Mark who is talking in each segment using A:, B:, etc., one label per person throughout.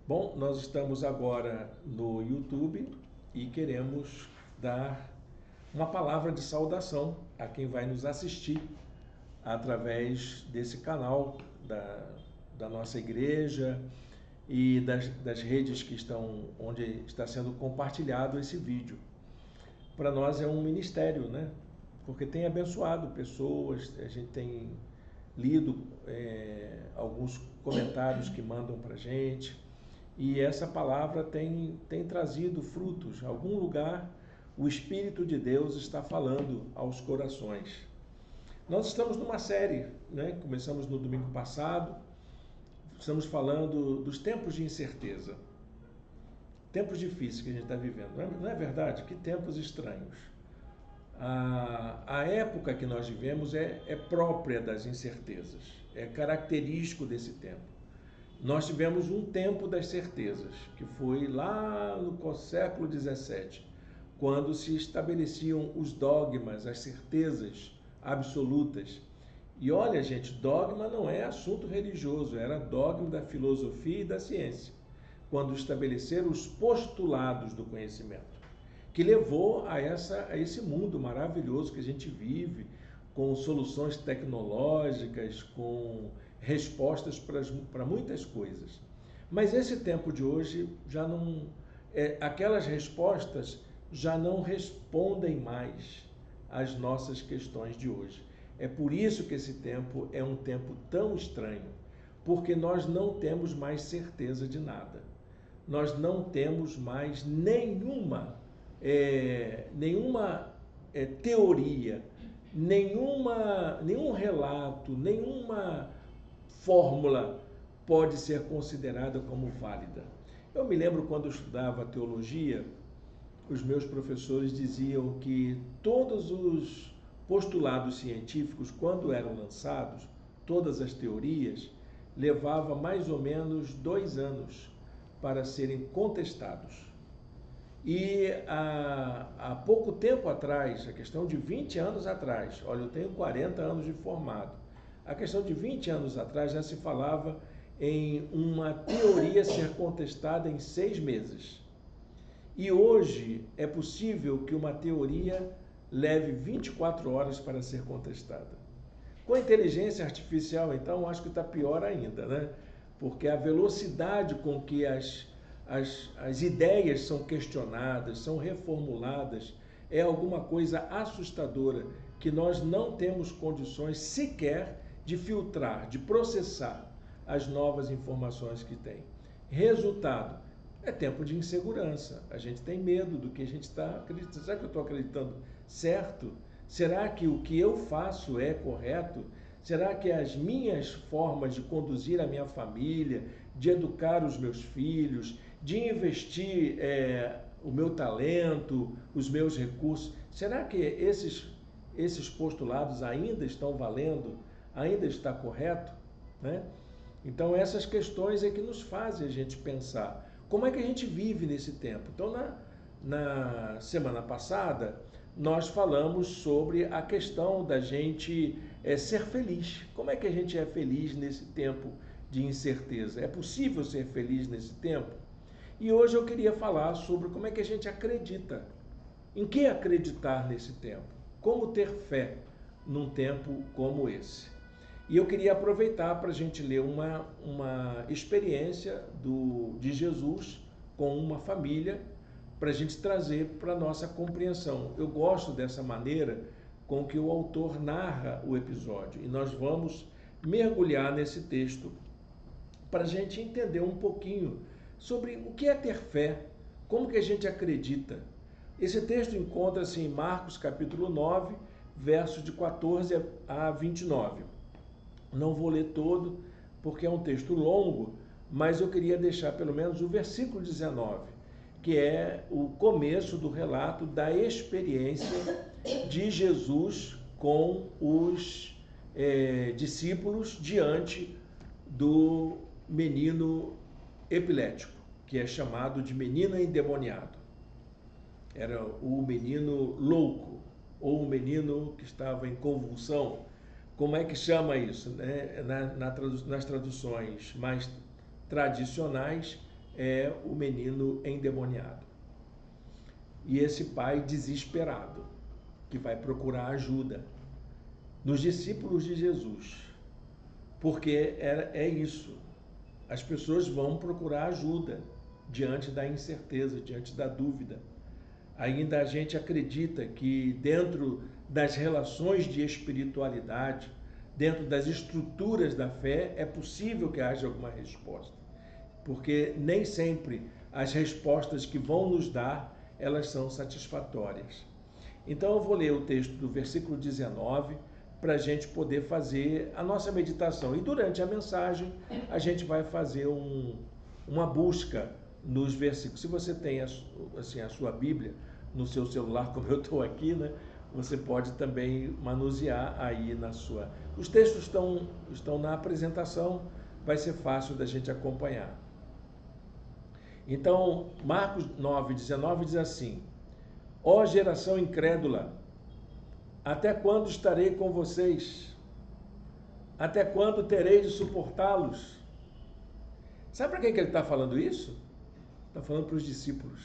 A: Bom, nós estamos agora no YouTube e queremos dar uma palavra de saudação a quem vai nos assistir através desse canal da nossa igreja e das redes que estão, onde está sendo compartilhado esse vídeo. Para nós é um ministério, né? Porque tem abençoado pessoas, a gente tem lido alguns comentários que mandam para a gente, e essa palavra tem trazido frutos. Em algum lugar o Espírito de Deus está falando aos corações. Nós estamos numa série, né? Começamos no domingo passado, estamos falando dos tempos de incerteza. Tempos difíceis que a gente está vivendo. Não é verdade? Que tempos estranhos. A época que nós vivemos é própria das incertezas, é característico desse tempo. Nós tivemos um tempo das certezas, que foi lá no século XVII, quando se estabeleciam os dogmas, as certezas absolutas. E olha, gente, dogma não é assunto religioso, era dogma da filosofia e da ciência, quando estabeleceram os postulados do conhecimento, que levou a esse mundo maravilhoso que a gente vive, com soluções tecnológicas, com respostas para muitas coisas. Mas esse tempo de hoje já não, aquelas respostas já não respondem mais às nossas questões de hoje. É por isso que esse tempo é um tempo tão estranho, porque nós não temos mais certeza de nada. Nós não temos mais nenhuma teoria, nenhum relato, nenhuma fórmula pode ser considerada como válida. Eu me lembro quando eu estudava teologia, os meus professores diziam que todos os postulados científicos, quando eram lançados, todas as teorias, levava mais ou menos 2 anos para serem contestados. E há pouco tempo atrás, a questão de 20 anos atrás, olha, eu tenho 40 anos de formado, a questão de 20 anos atrás já se falava em uma teoria ser contestada em 6 meses. E hoje é possível que uma teoria leve 24 horas para ser contestada. Com a inteligência artificial, então, acho que está pior ainda, né? Porque a velocidade com que as ideias são questionadas, são reformuladas, é alguma coisa assustadora que nós não temos condições sequer de filtrar, de processar as novas informações que tem. Resultado, é tempo de insegurança. A gente tem medo do que a gente está acreditando. Será que eu estou acreditando certo? Será que o que eu faço é correto? Será que as minhas formas de conduzir a minha família, de educar os meus filhos, de investir o meu talento, os meus recursos, será que esses postulados ainda estão valendo? Ainda está correto? Né? Então essas questões é que nos fazem a gente pensar como é que a gente vive nesse tempo. Então na semana passada nós falamos sobre a questão da gente ser feliz. Como é que a gente é feliz nesse tempo de incerteza? É possível ser feliz nesse tempo? E hoje eu queria falar sobre como é que a gente acredita. Em que acreditar nesse tempo? Como ter fé num tempo como esse? E eu queria aproveitar para a gente ler uma experiência de Jesus com uma família, para a gente trazer para a nossa compreensão. Eu gosto dessa maneira com que o autor narra o episódio, e nós vamos mergulhar nesse texto para a gente entender um pouquinho sobre o que é ter fé, como que a gente acredita. Esse texto encontra-se em Marcos capítulo 9, versos de 14 a 29. Não vou ler todo, porque é um texto longo, mas eu queria deixar pelo menos o versículo 19, que é o começo do relato da experiência de Jesus com os discípulos diante do menino epilético, que é chamado de menino endemoniado. Era o menino louco, ou o menino que estava em convulsão. Como é que chama isso? Nas traduções mais tradicionais, é o menino endemoniado. E esse pai desesperado, que vai procurar ajuda nos discípulos de Jesus. Porque é isso. As pessoas vão procurar ajuda diante da incerteza, diante da dúvida. Ainda a gente acredita que dentro das relações de espiritualidade, dentro das estruturas da fé, é possível que haja alguma resposta. Porque nem sempre as respostas que vão nos dar, elas são satisfatórias. Então eu vou ler o texto do versículo 19 para a gente poder fazer a nossa meditação. E durante a mensagem a gente vai fazer uma busca nos versículos. Se você tem assim, a sua Bíblia no seu celular, como eu estou aqui, né? Você pode também manusear aí na sua... Os textos estão na apresentação, vai ser fácil da gente acompanhar. Então, Marcos 9:19 diz assim: ó geração incrédula, até quando estarei com vocês? Até quando terei de suportá-los? Sabe para quem que ele está falando isso? Está falando para os discípulos.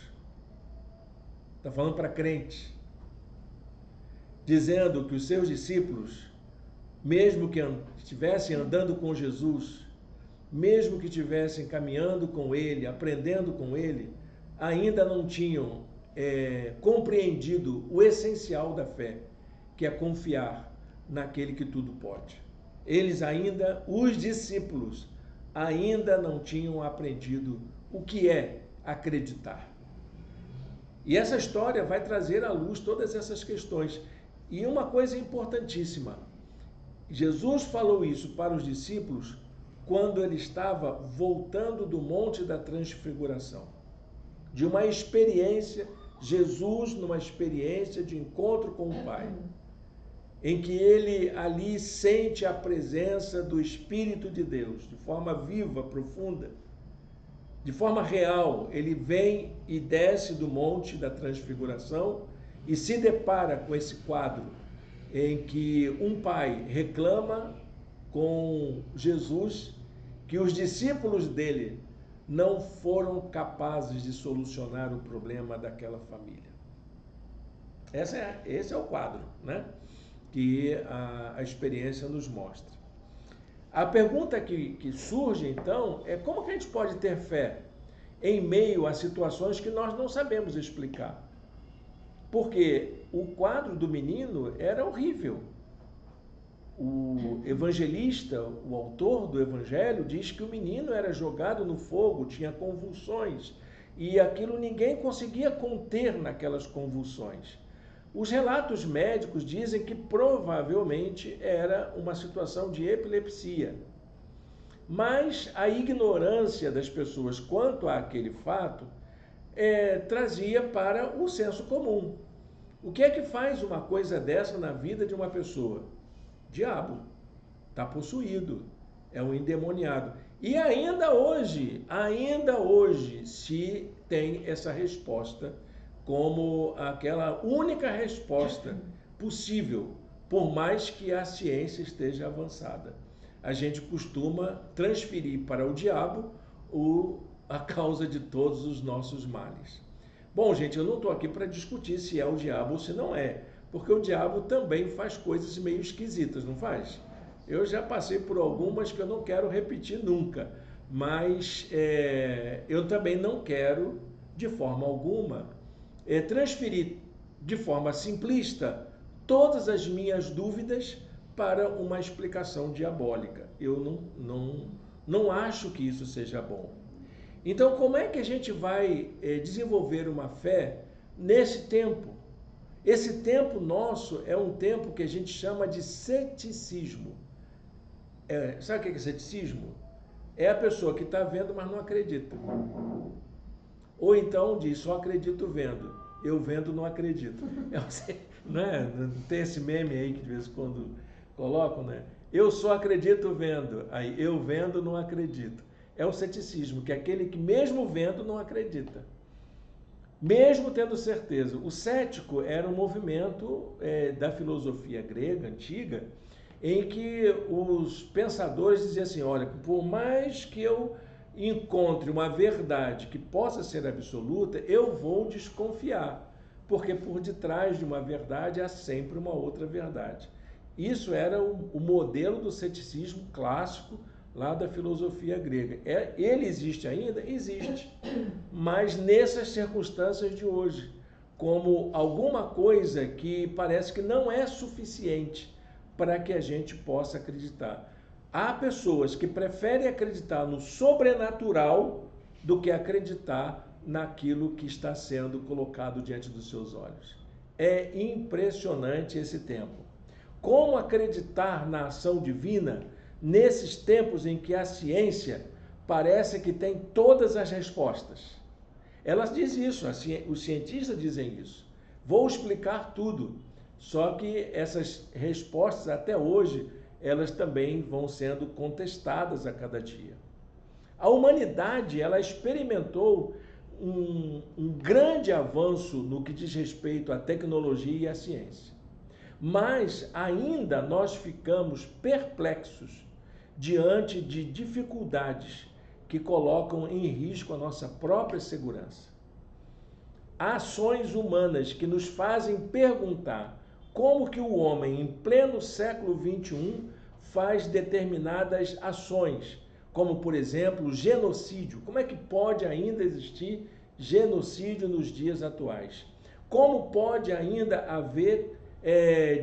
A: Está falando para crentes. Dizendo que os seus discípulos, mesmo que estivessem andando com Jesus, mesmo que estivessem caminhando com ele, aprendendo com ele, ainda não tinham compreendido o essencial da fé, que é confiar naquele que tudo pode. Eles ainda, os discípulos, ainda não tinham aprendido o que é acreditar. E essa história vai trazer à luz todas essas questões. E uma coisa importantíssima, Jesus falou isso para os discípulos quando ele estava voltando do Monte da Transfiguração. De uma experiência, Jesus numa experiência de encontro com o Pai, em que ele ali sente a presença do Espírito de Deus, de forma viva, profunda, de forma real. Ele vem e desce do Monte da Transfiguração e se depara com esse quadro em que um pai reclama com Jesus que os discípulos dele não foram capazes de solucionar o problema daquela família. Esse é o quadro, né? Que a experiência nos mostra. A pergunta que surge, então, é como que a gente pode ter fé em meio a situações que nós não sabemos explicar? Porque o quadro do menino era horrível. O evangelista, o autor do evangelho, diz que o menino era jogado no fogo, tinha convulsões, e aquilo ninguém conseguia conter naquelas convulsões. Os relatos médicos dizem que provavelmente era uma situação de epilepsia. Mas a ignorância das pessoas quanto àquele fato trazia para o senso comum. O que é que faz uma coisa dessa na vida de uma pessoa? Diabo, está possuído, é um endemoniado. E ainda hoje se tem essa resposta como aquela única resposta possível, por mais que a ciência esteja avançada. A gente costuma transferir para o diabo a causa de todos os nossos males. Bom, gente, eu não estou aqui para discutir se é o diabo ou se não é, porque o diabo também faz coisas meio esquisitas, não faz? Eu já passei por algumas que eu não quero repetir nunca, mas eu também não quero, de forma alguma, transferir de forma simplista todas as minhas dúvidas para uma explicação diabólica. Eu não acho que isso seja bom. Então, como é que a gente vai desenvolver uma fé nesse tempo? Esse tempo nosso é um tempo que a gente chama de ceticismo. Sabe o que é ceticismo? É a pessoa que está vendo, mas não acredita. Ou então diz, só acredito vendo. Eu vendo, não acredito. Né? Tem esse meme aí que de vez em quando colocam, né? Eu só acredito vendo. Aí, eu vendo, não acredito. É o ceticismo, que é aquele que mesmo vendo, não acredita. Mesmo tendo certeza. O cético era um movimento da filosofia grega antiga, em que os pensadores diziam assim, olha, por mais que eu encontre uma verdade que possa ser absoluta, eu vou desconfiar, porque por detrás de uma verdade há sempre uma outra verdade. Isso era o modelo do ceticismo clássico lá da filosofia grega. Ele existe ainda? Existe, mas nessas circunstâncias de hoje, como alguma coisa que parece que não é suficiente para que a gente possa acreditar. Há pessoas que preferem acreditar no sobrenatural do que acreditar naquilo que está sendo colocado diante dos seus olhos. É impressionante esse tempo. Como acreditar na ação divina nesses tempos em que a ciência parece que tem todas as respostas? Elas dizem isso, os cientistas dizem isso. Vou explicar tudo. Só que essas respostas, até hoje, elas também vão sendo contestadas a cada dia. A humanidade, ela experimentou um grande avanço no que diz respeito à tecnologia e à ciência. Mas ainda nós ficamos perplexos diante de dificuldades que colocam em risco a nossa própria segurança. Há ações humanas que nos fazem perguntar como que o homem, em pleno século XXI, faz determinadas ações, como, por exemplo, o genocídio. Como é que pode ainda existir genocídio nos dias atuais? Como pode ainda haver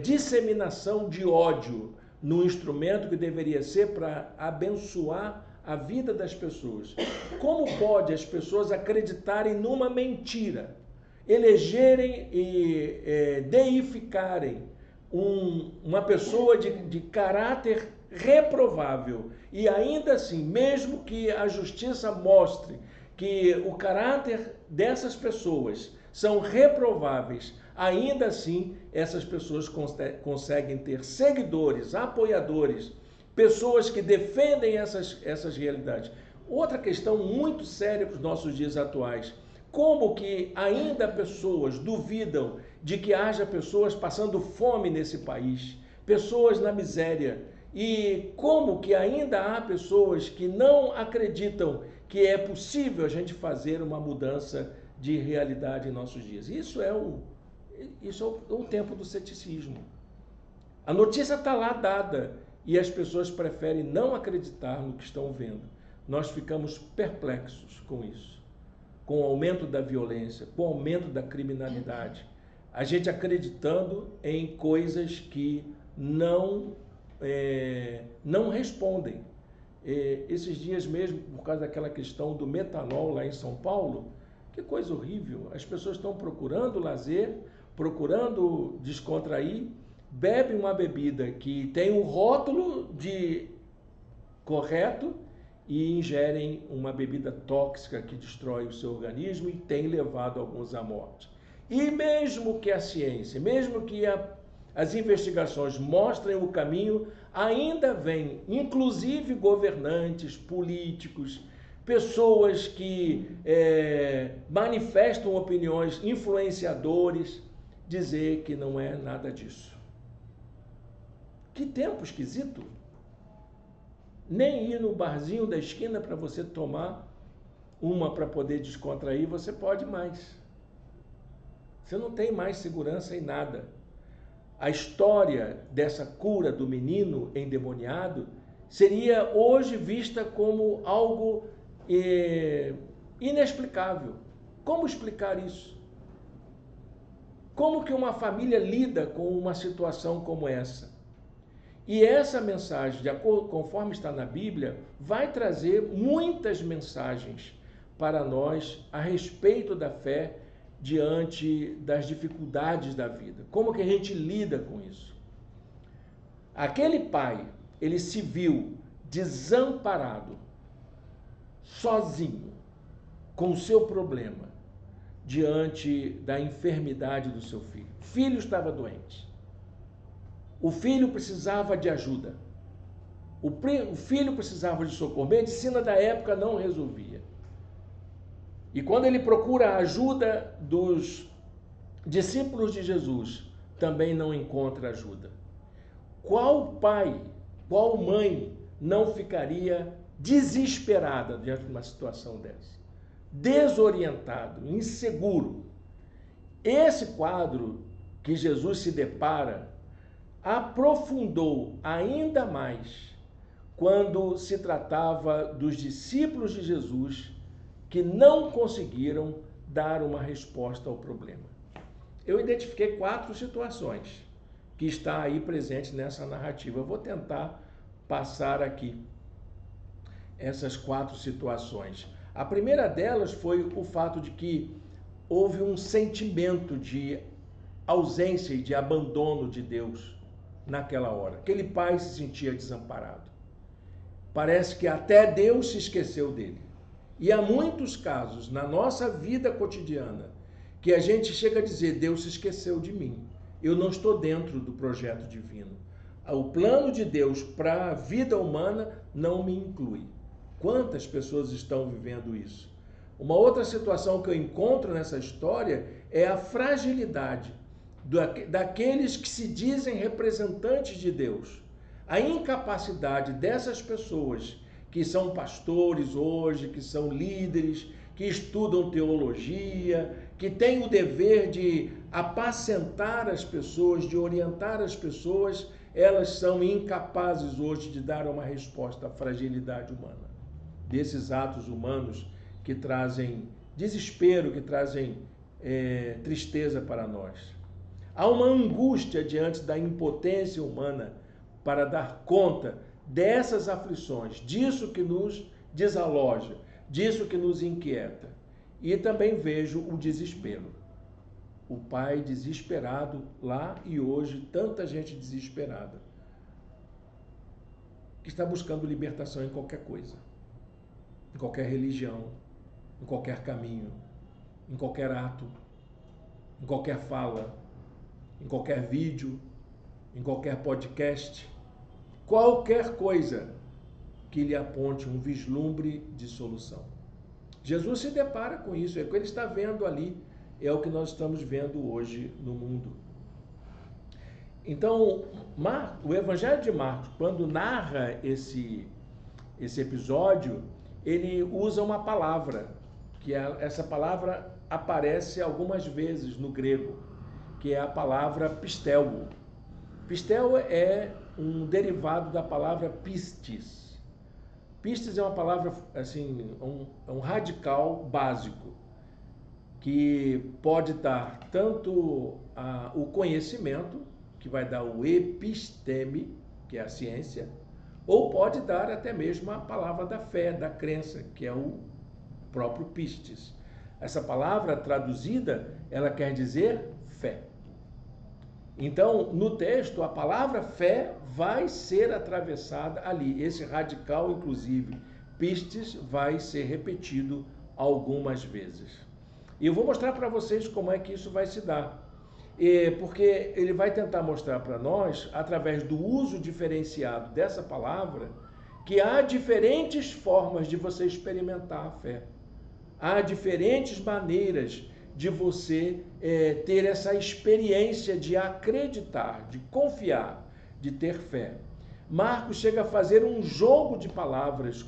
A: disseminação de ódio no instrumento que deveria ser para abençoar a vida das pessoas? Como pode as pessoas acreditarem numa mentira, elegerem e deificarem uma pessoa de caráter reprovável e ainda assim, mesmo que a justiça mostre que o caráter dessas pessoas são reprováveis, ainda assim essas pessoas conseguem ter seguidores, apoiadores, pessoas que defendem essas realidades. Outra questão muito séria para os nossos dias atuais: como que ainda pessoas duvidam de que haja pessoas passando fome nesse país, pessoas na miséria, e como que ainda há pessoas que não acreditam que é possível a gente fazer uma mudança de realidade em nossos dias. Isso é o tempo do ceticismo. A notícia está lá dada e as pessoas preferem não acreditar no que estão vendo. Nós ficamos perplexos com isso, com o aumento da violência, com o aumento da criminalidade. A gente acreditando em coisas que não respondem. Esses dias mesmo, por causa daquela questão do metanol lá em São Paulo, que coisa horrível. As pessoas estão procurando lazer, procurando descontrair, bebem uma bebida que tem um rótulo de correto e ingerem uma bebida tóxica que destrói o seu organismo e tem levado alguns à morte. E mesmo que a ciência, mesmo que as investigações mostrem o caminho, ainda vem, inclusive governantes, políticos, pessoas que manifestam opiniões, influenciadores, dizer que não é nada disso. Que tempo esquisito! Nem ir no barzinho da esquina para você tomar uma para poder descontrair, você pode mais. Você não tem mais segurança em nada. A história dessa cura do menino endemoniado seria hoje vista como algo inexplicável. Como explicar isso? Como que uma família lida com uma situação como essa? E essa mensagem, de acordo conforme está na Bíblia, vai trazer muitas mensagens para nós a respeito da fé diante das dificuldades da vida. Como que a gente lida com isso? Aquele pai, ele se viu desamparado, sozinho, com o seu problema, diante da enfermidade do seu filho. O filho estava doente. O filho precisava de ajuda. O filho precisava de socorro. A medicina da época não resolvia. E quando ele procura a ajuda dos discípulos de Jesus, também não encontra ajuda. Qual pai, qual mãe não ficaria desesperada diante de uma situação dessa, desorientado, inseguro. Esse quadro que Jesus se depara aprofundou ainda mais quando se tratava dos discípulos de Jesus que não conseguiram dar uma resposta ao problema. Eu identifiquei 4 situações que está aí presente nessa narrativa. Eu vou tentar passar aqui essas 4 situações. A primeira delas foi o fato de que houve um sentimento de ausência e de abandono de Deus naquela hora. Aquele pai se sentia desamparado. Parece que até Deus se esqueceu dele. E há muitos casos na nossa vida cotidiana que a gente chega a dizer: Deus se esqueceu de mim. Eu não estou dentro do projeto divino. O plano de Deus para a vida humana não me inclui. Quantas pessoas estão vivendo isso? Uma outra situação que eu encontro nessa história é a fragilidade daqueles que se dizem representantes de Deus. A incapacidade dessas pessoas que são pastores hoje, que são líderes, que estudam teologia, que têm o dever de apacentar as pessoas, de orientar as pessoas, elas são incapazes hoje de dar uma resposta à fragilidade humana, desses atos humanos que trazem desespero, que trazem tristeza para nós. Há uma angústia diante da impotência humana para dar conta dessas aflições, disso que nos desaloja, disso que nos inquieta. E também vejo o desespero. O pai desesperado lá e hoje, tanta gente desesperada, que está buscando libertação em qualquer coisa, em qualquer religião, em qualquer caminho, em qualquer ato, em qualquer fala, em qualquer vídeo, em qualquer podcast, qualquer coisa que lhe aponte um vislumbre de solução. Jesus se depara com isso, é o que ele está vendo ali, é o que nós estamos vendo hoje no mundo. Então, o Evangelho de Marcos, quando narra esse episódio, ele usa uma palavra, essa palavra aparece algumas vezes no grego, que é a palavra pistel. Pistel é um derivado da palavra pistis. Pistis é uma palavra, assim, um radical básico, que pode dar tanto o conhecimento, que vai dar o episteme, que é a ciência, ou pode dar até mesmo a palavra da fé, da crença, que é o próprio pistis. Essa palavra traduzida, ela quer dizer fé. Então, no texto, a palavra fé vai ser atravessada ali. Esse radical, inclusive, pistis, vai ser repetido algumas vezes. E eu vou mostrar para vocês como é que isso vai se dar. Porque ele vai tentar mostrar para nós, através do uso diferenciado dessa palavra, que há diferentes formas de você experimentar a fé. Há diferentes maneiras de você ter essa experiência de acreditar, de confiar, de ter fé. Marcos chega a fazer um jogo de palavras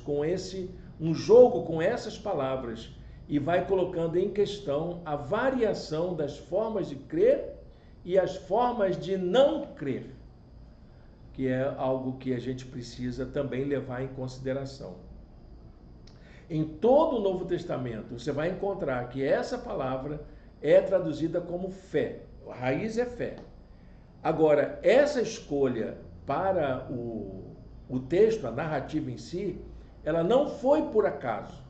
A: um jogo com essas palavras, e vai colocando em questão a variação das formas de crer e as formas de não crer, que é algo que a gente precisa também levar em consideração. Em todo o Novo Testamento, você vai encontrar que essa palavra é traduzida como fé. A raiz é fé. Agora, essa escolha para o texto, a narrativa em si, ela não foi por acaso.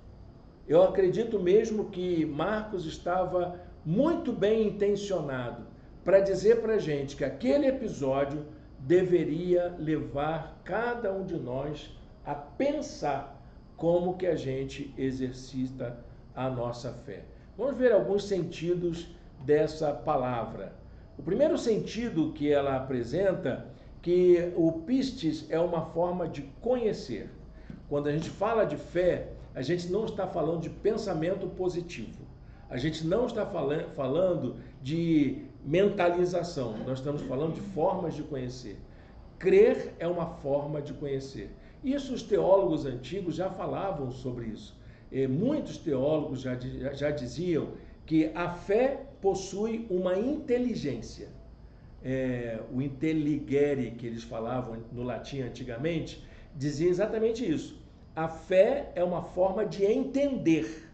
A: Eu acredito mesmo que Marcos estava muito bem intencionado para dizer para a gente que aquele episódio deveria levar cada um de nós a pensar como que a gente exercita a nossa fé. Vamos ver alguns sentidos dessa palavra. O primeiro sentido que ela apresenta, que o pistis é uma forma de conhecer. Quando a gente fala de fé, a gente não está falando de pensamento positivo. A gente não está falando de mentalização. Nós estamos falando de formas de conhecer. Crer é uma forma de conhecer. Isso os teólogos antigos já falavam sobre isso. Muitos teólogos já diziam que a fé possui uma inteligência. O intelligere, que eles falavam no latim antigamente, dizia exatamente isso. A fé é uma forma de entender,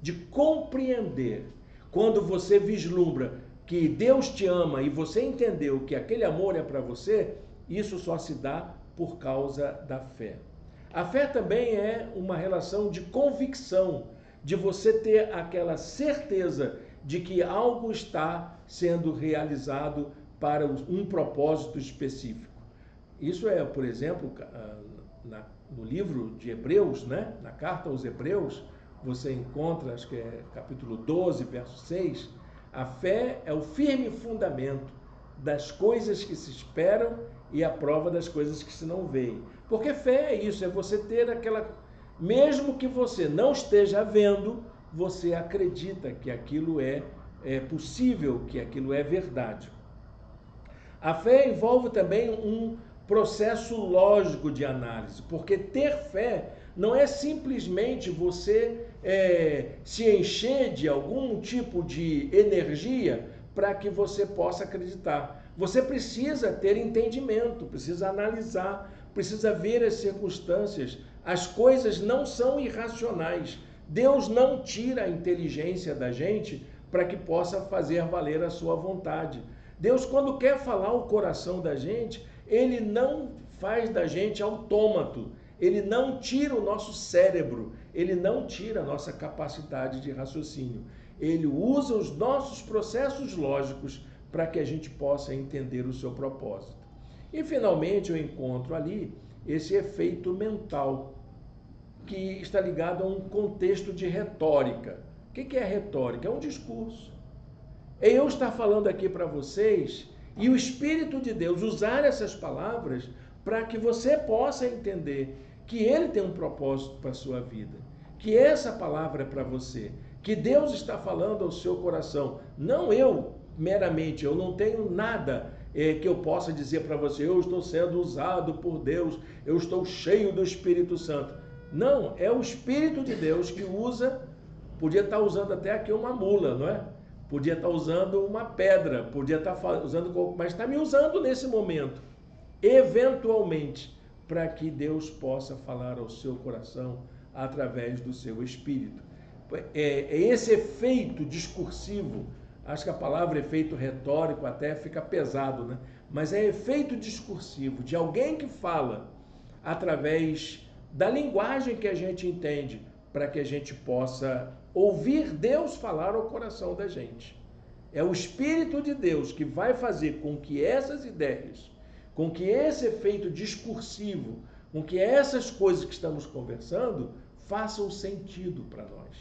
A: de compreender. Quando você vislumbra que Deus te ama e você entendeu que aquele amor é para você, isso só se dá por causa da fé. A fé também é uma relação de convicção, de você ter aquela certeza de que algo está sendo realizado para um propósito específico. Isso é, por exemplo, no livro de Hebreus, né? Na carta aos Hebreus, você encontra, acho que é capítulo 12, verso 6, a fé é o firme fundamento das coisas que se esperam e a prova das coisas que se não veem. Porque fé é isso, é você ter aquela... Mesmo que você não esteja vendo, você acredita que aquilo é possível, que aquilo é verdade. A fé envolve também um processo lógico de análise, porque ter fé não é simplesmente você se encher de algum tipo de energia para que você possa acreditar. Você precisa ter entendimento, precisa analisar, precisa ver as circunstâncias. As coisas não são irracionais. Deus não tira a inteligência da gente para que possa fazer valer a sua vontade. Deus, quando quer falar o coração da gente, Ele não faz da gente autômato. Ele não tira o nosso cérebro, ele não tira a nossa capacidade de raciocínio. Ele usa os nossos processos lógicos para que a gente possa entender o seu propósito. E, finalmente, eu encontro ali esse efeito mental, que está ligado a um contexto de retórica. O que é retórica? É um discurso. É eu estar falando aqui para vocês e o Espírito de Deus usar essas palavras para que você possa entender que Ele tem um propósito para a sua vida, que essa palavra é para você, que Deus está falando ao seu coração. Não eu, meramente, eu não tenho nada que eu possa dizer para você, eu estou sendo usado por Deus, eu estou cheio do Espírito Santo. Não, é o Espírito de Deus que usa, podia estar usando até aqui uma mula, não é? Podia estar usando uma pedra, podia estar usando, mas está me usando nesse momento, eventualmente, para que Deus possa falar ao seu coração através do seu Espírito. É esse efeito discursivo, acho que a palavra efeito retórico até fica pesado, né? Mas é efeito discursivo, de alguém que fala através da linguagem que a gente entende, para que a gente possa ouvir Deus falar ao coração da gente. É o Espírito de Deus que vai fazer com que essas ideias, com que esse efeito discursivo, com que essas coisas que estamos conversando façam sentido para nós.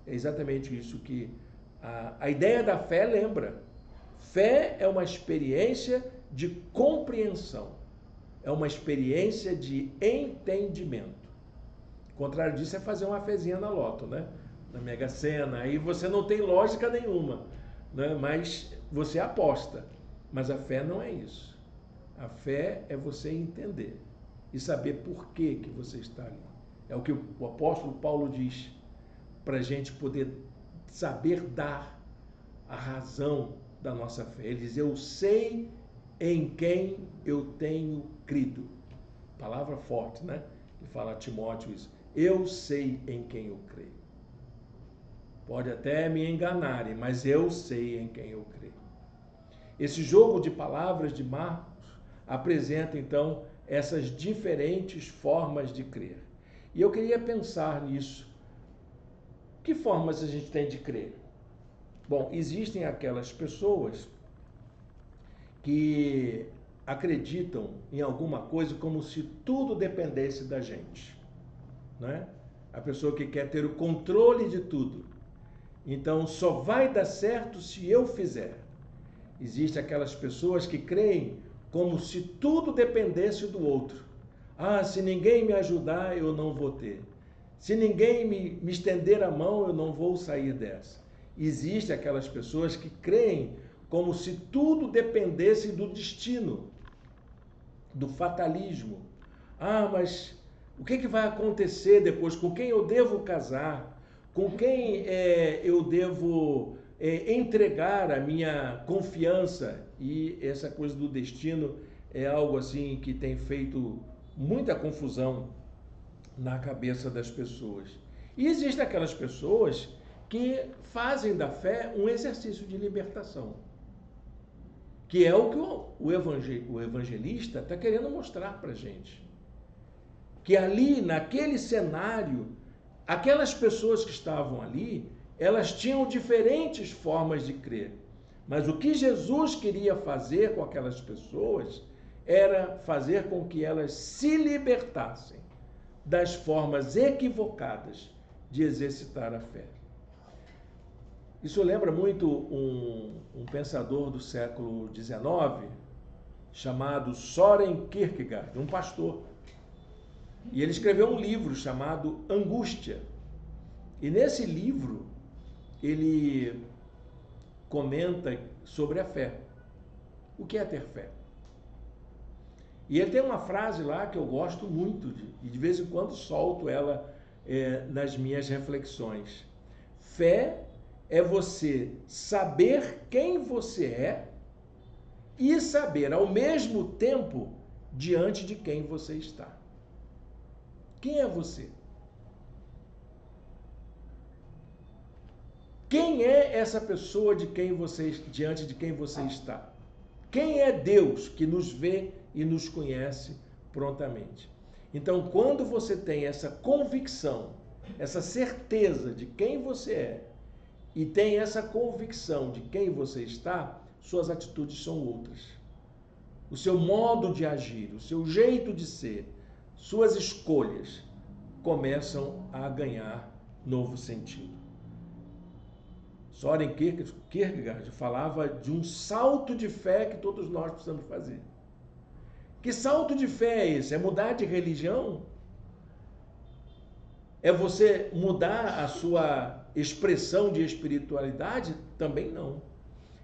A: É exatamente isso que a ideia da fé lembra. Fé é uma experiência de compreensão, é uma experiência de entendimento. O contrário disso é fazer uma fezinha na loto, né? Na Mega Sena, aí você não tem lógica nenhuma, né? Mas você aposta. Mas a fé não é isso. A fé é você entender e saber por que você está ali. É o que o apóstolo Paulo diz, para a gente poder saber dar a razão da nossa fé. Ele diz, eu sei em quem eu tenho crido. Palavra forte, né? Que fala a Timóteo isso. Eu sei em quem eu creio. Pode até me enganarem, mas eu sei em quem eu creio. Esse jogo de palavras de Marcos apresenta, então, essas diferentes formas de crer. E eu queria pensar nisso. Que formas a gente tem de crer? Bom, existem aquelas pessoas que acreditam em alguma coisa como se tudo dependesse da gente, né? A pessoa que quer ter o controle de tudo. Então, só vai dar certo se eu fizer. Existem aquelas pessoas que creem como se tudo dependesse do outro. Ah, se ninguém me ajudar, eu não vou ter. Se ninguém me estender a mão, eu não vou sair dessa. Existem aquelas pessoas que creem como se tudo dependesse do destino, do fatalismo. Ah, mas O que vai acontecer depois? Com quem eu devo casar? Com quem eu devo entregar a minha confiança? E essa coisa do destino é algo assim que tem feito muita confusão na cabeça das pessoas. E existem aquelas pessoas que fazem da fé um exercício de libertação, que é o que o evangelista está querendo mostrar para a gente. Que ali, naquele cenário, aquelas pessoas que estavam ali, elas tinham diferentes formas de crer. Mas o que Jesus queria fazer com aquelas pessoas era fazer com que elas se libertassem das formas equivocadas de exercitar a fé. Isso lembra muito um pensador do século XIX, chamado Søren Kierkegaard, um pastor. E ele escreveu um livro chamado Angústia. E nesse livro, ele comenta sobre a fé. O que é ter fé? E ele tem uma frase lá que eu gosto muito, e de vez em quando solto ela nas minhas reflexões. Fé é você saber quem você é e saber, ao mesmo tempo, diante de quem você está. Quem é você? Quem é essa pessoa diante de quem você está? Quem é Deus que nos vê e nos conhece prontamente? Então, quando você tem essa convicção, essa certeza de quem você é, e tem essa convicção de quem você está, suas atitudes são outras. O seu modo de agir, o seu jeito de ser, suas escolhas começam a ganhar novo sentido. Søren Kierkegaard falava de um salto de fé que todos nós precisamos fazer. Que salto de fé é esse? É mudar de religião? É você mudar a sua expressão de espiritualidade? Também não.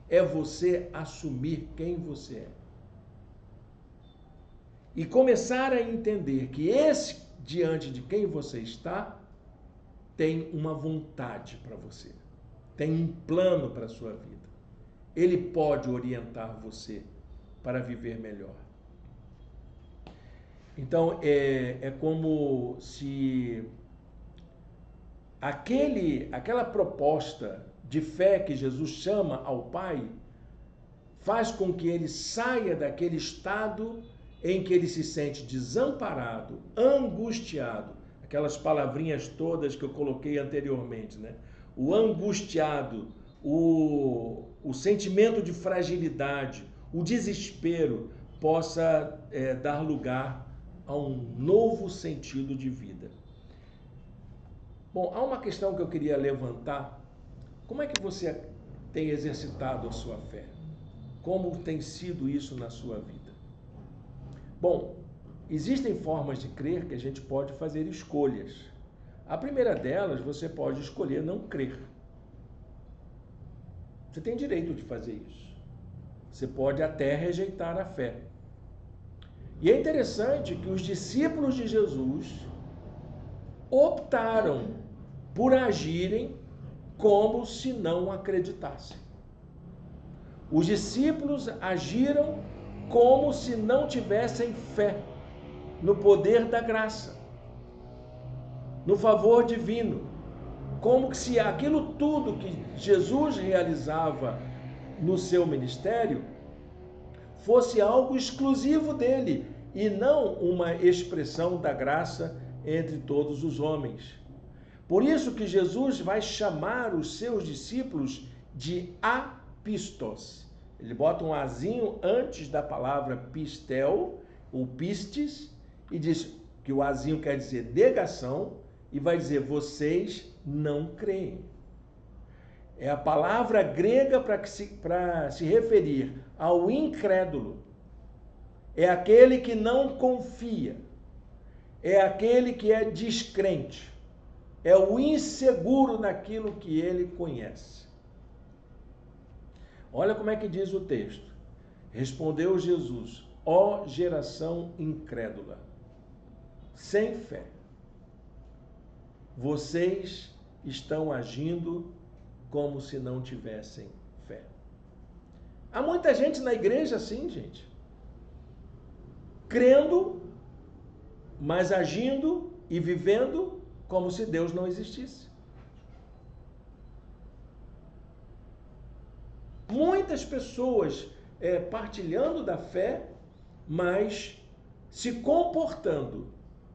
A: É você assumir quem você é. E começar a entender que esse, diante de quem você está, tem uma vontade para você. Tem um plano para a sua vida. Ele pode orientar você para viver melhor. Então, é como se aquela proposta de fé que Jesus chama ao Pai faz com que ele saia daquele estado em que ele se sente desamparado, angustiado, aquelas palavrinhas todas que eu coloquei anteriormente, né? O angustiado, o sentimento de fragilidade, o desespero possa dar lugar a um novo sentido de vida. Bom, há uma questão que eu queria levantar. Como é que você tem exercitado a sua fé? Como tem sido isso na sua vida? Bom, existem formas de crer que a gente pode fazer escolhas. A primeira delas, você pode escolher não crer. Você tem direito de fazer isso. Você pode até rejeitar a fé. E é interessante que os discípulos de Jesus optaram por agirem como se não acreditassem. Os discípulos agiram como se não tivessem fé no poder da graça, no favor divino, como se aquilo tudo que Jesus realizava no seu ministério fosse algo exclusivo dele e não uma expressão da graça entre todos os homens. Por isso que Jesus vai chamar os seus discípulos de apistos. Ele bota um azinho antes da palavra pistel, ou pistes, e diz que o azinho quer dizer negação, e vai dizer, vocês não creem. É a palavra grega para se referir ao incrédulo. É aquele que não confia. É aquele que é descrente. É o inseguro naquilo que ele conhece. Olha como é que diz o texto. Respondeu Jesus, ó geração incrédula. sem fé. Vocês estão agindo como se não tivessem fé. Há muita gente na igreja assim, gente. Crendo, mas agindo e vivendo como se Deus não existisse. Muitas pessoas partilhando da fé, mas se comportando,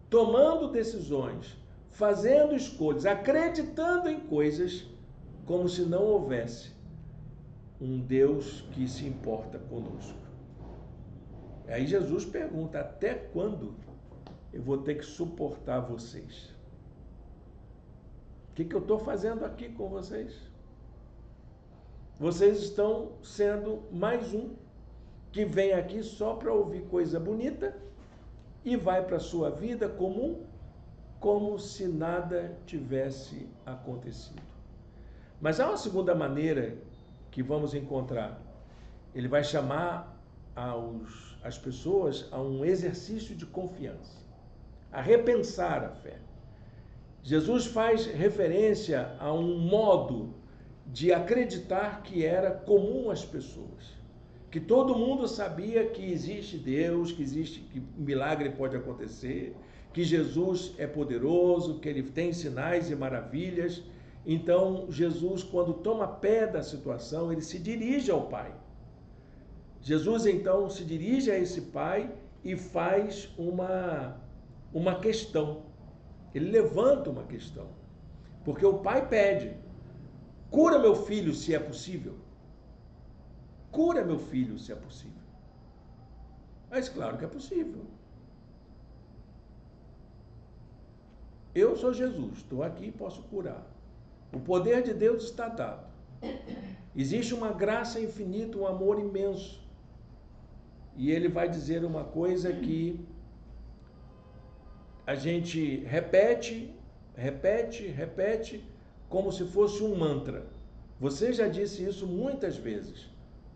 A: tomando decisões, fazendo escolhas, acreditando em coisas como se não houvesse um Deus que se importa conosco. Aí Jesus pergunta: até quando eu vou ter que suportar vocês? O que eu estou fazendo aqui com vocês? Vocês estão sendo mais um que vem aqui só para ouvir coisa bonita e vai para a sua vida comum como se nada tivesse acontecido. Mas há uma segunda maneira que vamos encontrar. Ele vai chamar as pessoas a um exercício de confiança, a repensar a fé. Jesus faz referência a um modo de acreditar que era comum às pessoas, que todo mundo sabia que existe Deus, que milagre pode acontecer, que Jesus é poderoso, que ele tem sinais e maravilhas. Então, Jesus, quando toma pé da situação, ele se dirige ao Pai. Jesus, então, se dirige a esse Pai e faz uma questão. Ele levanta uma questão. Porque o Pai pede: cura meu filho se é possível. Cura meu filho se é possível. Mas claro que é possível. Eu sou Jesus, estou aqui e posso curar. O poder de Deus está dado. Existe uma graça infinita, um amor imenso. E ele vai dizer uma coisa que a gente repete, como se fosse um mantra. Você já disse isso muitas vezes.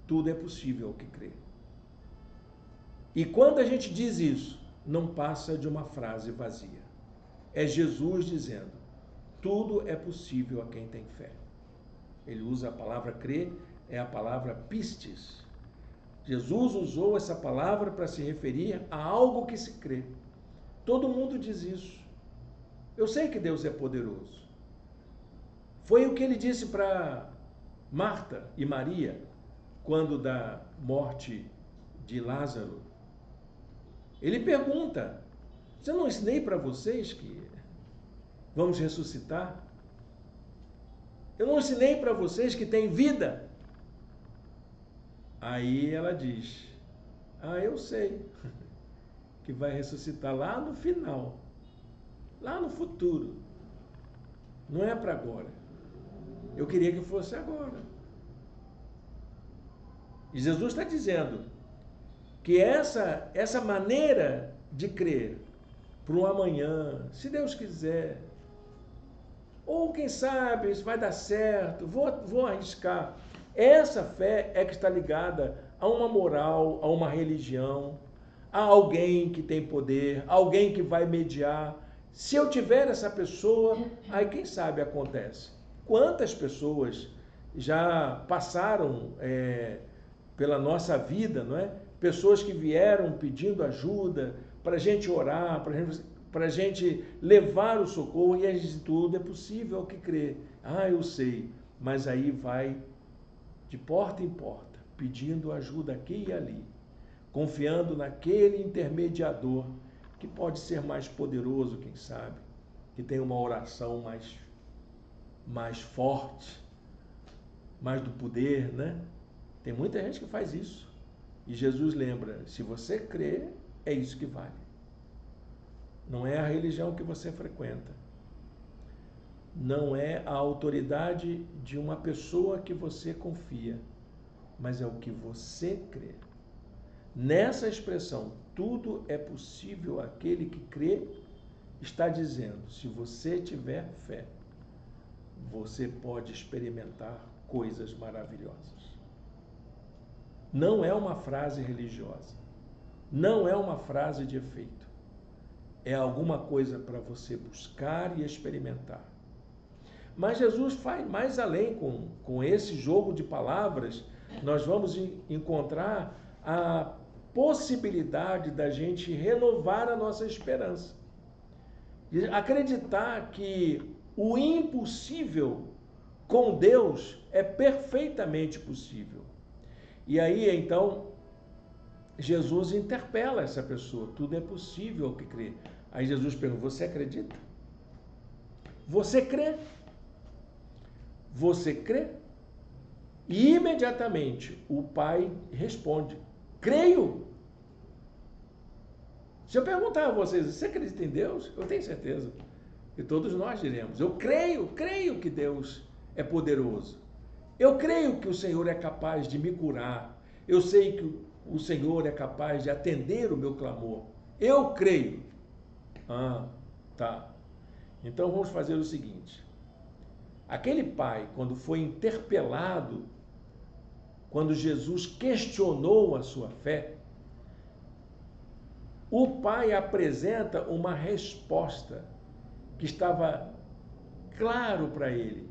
A: Tudo é possível ao que crê. E quando a gente diz isso, não passa de uma frase vazia. É Jesus dizendo: tudo é possível a quem tem fé. Ele usa a palavra crer, é a palavra pistis. Jesus usou essa palavra para se referir a algo que se crê. Todo mundo diz isso. Eu sei que Deus é poderoso. Foi o que ele disse para Marta e Maria, quando da morte de Lázaro. Ele pergunta: você não ensinei para vocês que vamos ressuscitar? Eu não ensinei para vocês que tem vida? Aí ela diz: eu sei que vai ressuscitar lá no final, lá no futuro. Não é para agora. Eu queria que fosse agora. E Jesus está dizendo que essa maneira de crer para um amanhã, se Deus quiser, ou quem sabe isso vai dar certo, vou arriscar. Essa fé é que está ligada a uma moral, a uma religião, a alguém que tem poder, alguém que vai mediar. Se eu tiver essa pessoa, aí quem sabe acontece. Quantas pessoas já passaram pela nossa vida, não é? Pessoas que vieram pedindo ajuda para a gente orar, para a gente levar o socorro, e a gente tudo é possível ao que crer. Eu sei, mas aí vai de porta em porta, pedindo ajuda aqui e ali, confiando naquele intermediador que pode ser mais poderoso, quem sabe, que tem uma oração mais forte, mais do poder, né? Tem muita gente que faz isso. E Jesus lembra: se você crê, é isso que vale. Não é a religião que você frequenta. Não é a autoridade de uma pessoa que você confia, mas é o que você crê. Nessa expressão, tudo é possível àquele que crê, está dizendo: se você tiver fé, você pode experimentar coisas maravilhosas. Não é uma frase religiosa. Não é uma frase de efeito. é alguma coisa para você buscar e experimentar. Mas Jesus vai mais além com esse jogo de palavras. Nós vamos encontrar a possibilidade da gente renovar a nossa esperança. De acreditar que o impossível com Deus é perfeitamente possível. E aí, então, Jesus interpela essa pessoa. Tudo é possível ao que crê. Aí Jesus pergunta, você acredita? Você crê? Você crê? E imediatamente o pai responde, creio. Se eu perguntar a vocês, você acredita em Deus? Eu tenho certeza que todos nós diremos, eu creio que Deus é poderoso. Eu creio que o Senhor é capaz de me curar. Eu sei que o Senhor é capaz de atender o meu clamor. Eu creio. Ah, tá. Então vamos fazer o seguinte. Aquele pai, quando foi interpelado, quando Jesus questionou a sua fé, o pai apresenta uma resposta que estava claro para ele,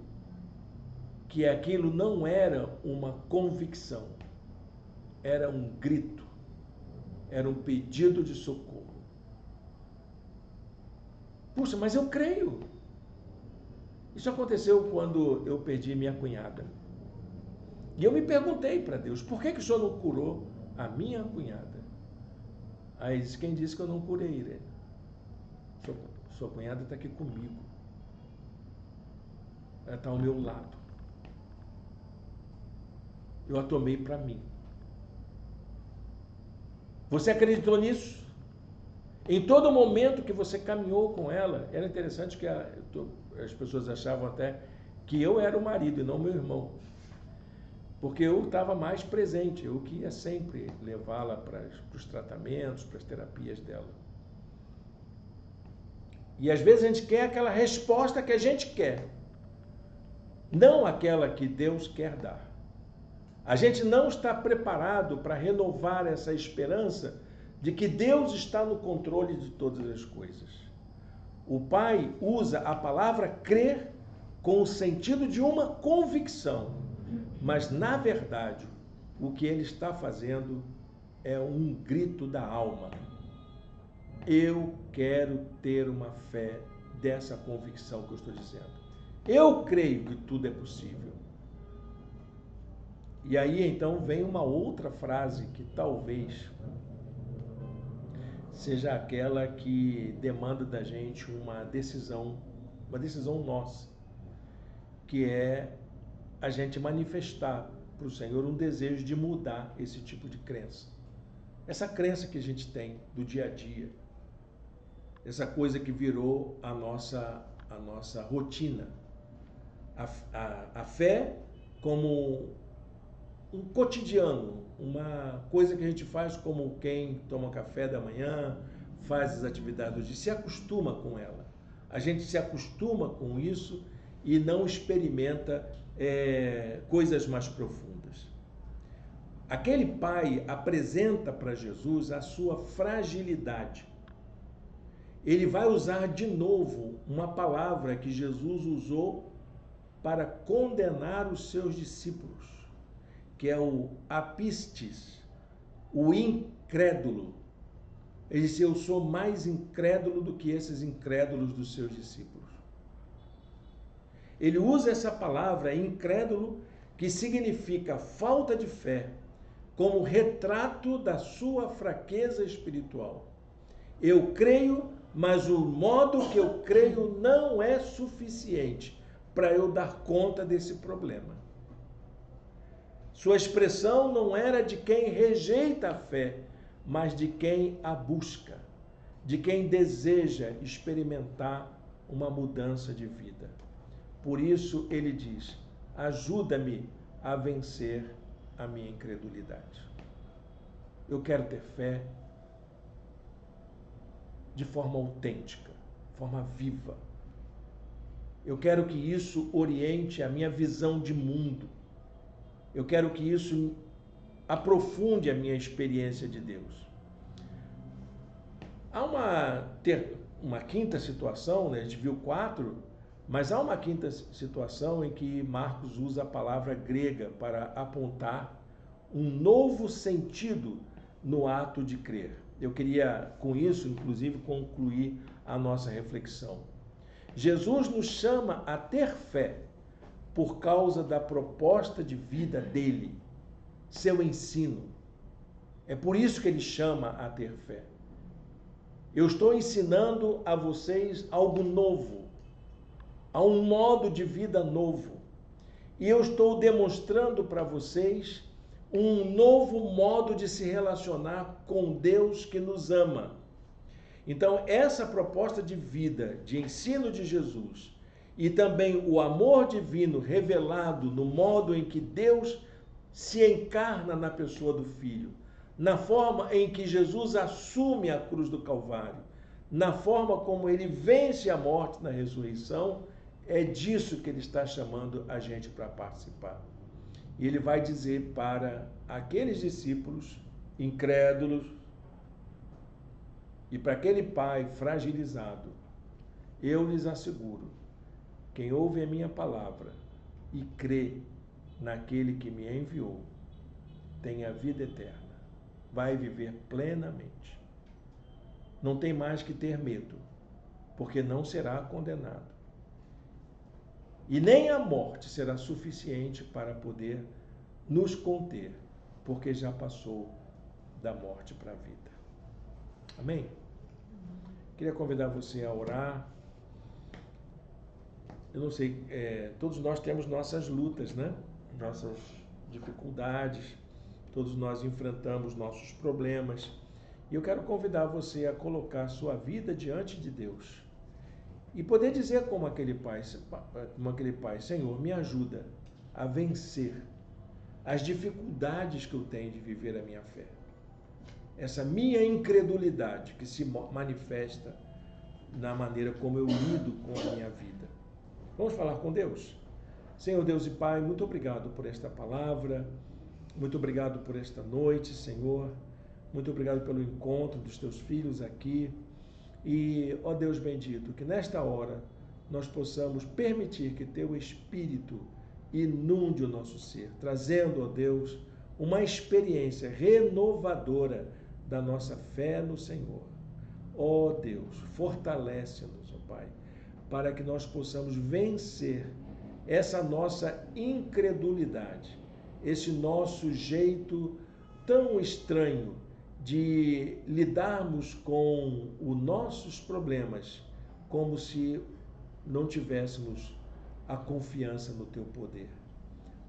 A: que aquilo não era uma convicção, era um grito, era um pedido de socorro. Puxa, mas eu creio. Isso aconteceu quando eu perdi minha cunhada. E eu me perguntei para Deus, por que o Senhor não curou a minha cunhada? Aí disse, quem disse que eu não curei, Irene? Sua cunhada está aqui comigo. Ela está ao meu lado. Eu a tomei para mim. Você acreditou nisso? Em todo momento que você caminhou com ela, era interessante que as pessoas achavam até que eu era o marido e não meu irmão. Porque eu estava mais presente, eu que ia sempre levá-la para os tratamentos, para as terapias dela. E às vezes a gente quer aquela resposta que a gente quer, não aquela que Deus quer dar. A gente não está preparado para renovar essa esperança de que Deus está no controle de todas as coisas. O pai usa a palavra crer com o sentido de uma convicção, mas na verdade o que ele está fazendo é um grito da alma. Eu quero ter uma fé dessa convicção que eu estou dizendo. Eu creio que tudo é possível. E aí então vem uma outra frase que talvez seja aquela que demanda da gente uma decisão nossa, que é a gente manifestar para o Senhor um desejo de mudar esse tipo de crença. Essa crença que a gente tem do dia a dia, essa coisa que virou a nossa rotina. A fé como um cotidiano, uma coisa que a gente faz como quem toma café da manhã, faz as atividades do dia, se acostuma com ela. A gente se acostuma com isso e não experimenta coisas mais profundas. Aquele pai apresenta para Jesus a sua fragilidade. Ele vai usar de novo uma palavra que Jesus usou para condenar os seus discípulos, que é o apistes, o incrédulo. Ele disse, eu sou mais incrédulo do que esses incrédulos dos seus discípulos. Ele usa essa palavra incrédulo, que significa falta de fé, como retrato da sua fraqueza espiritual. Eu creio, mas o modo que eu creio não é suficiente para eu dar conta desse problema. Sua expressão não era de quem rejeita a fé, mas de quem a busca, de quem deseja experimentar uma mudança de vida. Por isso ele diz, ajuda-me a vencer a minha incredulidade. Eu quero ter fé de forma autêntica, de forma viva. Eu quero que isso oriente a minha visão de mundo. Eu quero que isso aprofunde a minha experiência de Deus. Há uma uma quinta situação, né? A gente viu 4, mas há uma quinta situação em que Marcos usa a palavra grega para apontar um novo sentido no ato de crer. Eu queria, com isso, inclusive, concluir a nossa reflexão. Jesus nos chama a ter fé por causa da proposta de vida dele, seu ensino. É por isso que ele chama a ter fé. Eu estou ensinando a vocês algo novo, a um modo de vida novo. E eu estou demonstrando para vocês um novo modo de se relacionar com Deus que nos ama. Então, essa proposta de vida, de ensino de Jesus, e também o amor divino revelado no modo em que Deus se encarna na pessoa do Filho, na forma em que Jesus assume a cruz do Calvário, na forma como ele vence a morte na ressurreição, é disso que ele está chamando a gente para participar. E ele vai dizer para aqueles discípulos incrédulos e para aquele pai fragilizado: eu lhes asseguro, quem ouve a minha palavra e crê naquele que me enviou, tem a vida eterna, vai viver plenamente. Não tem mais que ter medo, porque não será condenado. E nem a morte será suficiente para poder nos conter, porque já passou da morte para a vida. Amém? Queria convidar você a orar. Eu não sei, todos nós temos nossas lutas, né? Nossas dificuldades, todos nós enfrentamos nossos problemas. E eu quero convidar você a colocar sua vida diante de Deus e poder dizer como aquele pai, Senhor, me ajuda a vencer as dificuldades que eu tenho de viver a minha fé. Essa minha incredulidade que se manifesta na maneira como eu lido com a minha vida. Vamos falar com Deus? Senhor Deus e Pai, muito obrigado por esta palavra, muito obrigado por esta noite, Senhor, muito obrigado pelo encontro dos teus filhos aqui. E, ó Deus bendito, que nesta hora nós possamos permitir que teu Espírito inunde o nosso ser, trazendo, ó Deus, uma experiência renovadora da nossa fé no Senhor. Ó Deus, fortalece-nos, ó Pai, para que nós possamos vencer essa nossa incredulidade, esse nosso jeito tão estranho de lidarmos com os nossos problemas como se não tivéssemos a confiança no teu poder.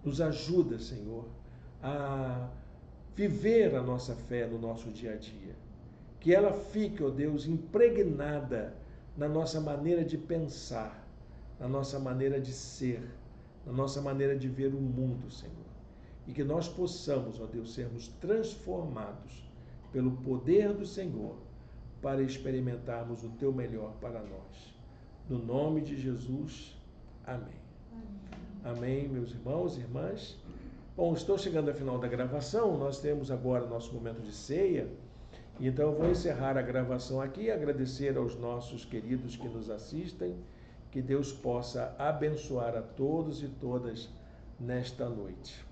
A: Nos ajuda, Senhor, a viver a nossa fé no nosso dia a dia. Que ela fique, ó Deus, impregnada na nossa maneira de pensar, na nossa maneira de ser, na nossa maneira de ver o mundo, Senhor. E que nós possamos, ó Deus, sermos transformados pelo poder do Senhor, para experimentarmos o teu melhor para nós. No nome de Jesus, amém. Amém, meus irmãos e irmãs. Bom, estou chegando ao final da gravação, nós temos agora nosso momento de ceia, então eu vou encerrar a gravação aqui e agradecer aos nossos queridos que nos assistem, que Deus possa abençoar a todos e todas nesta noite.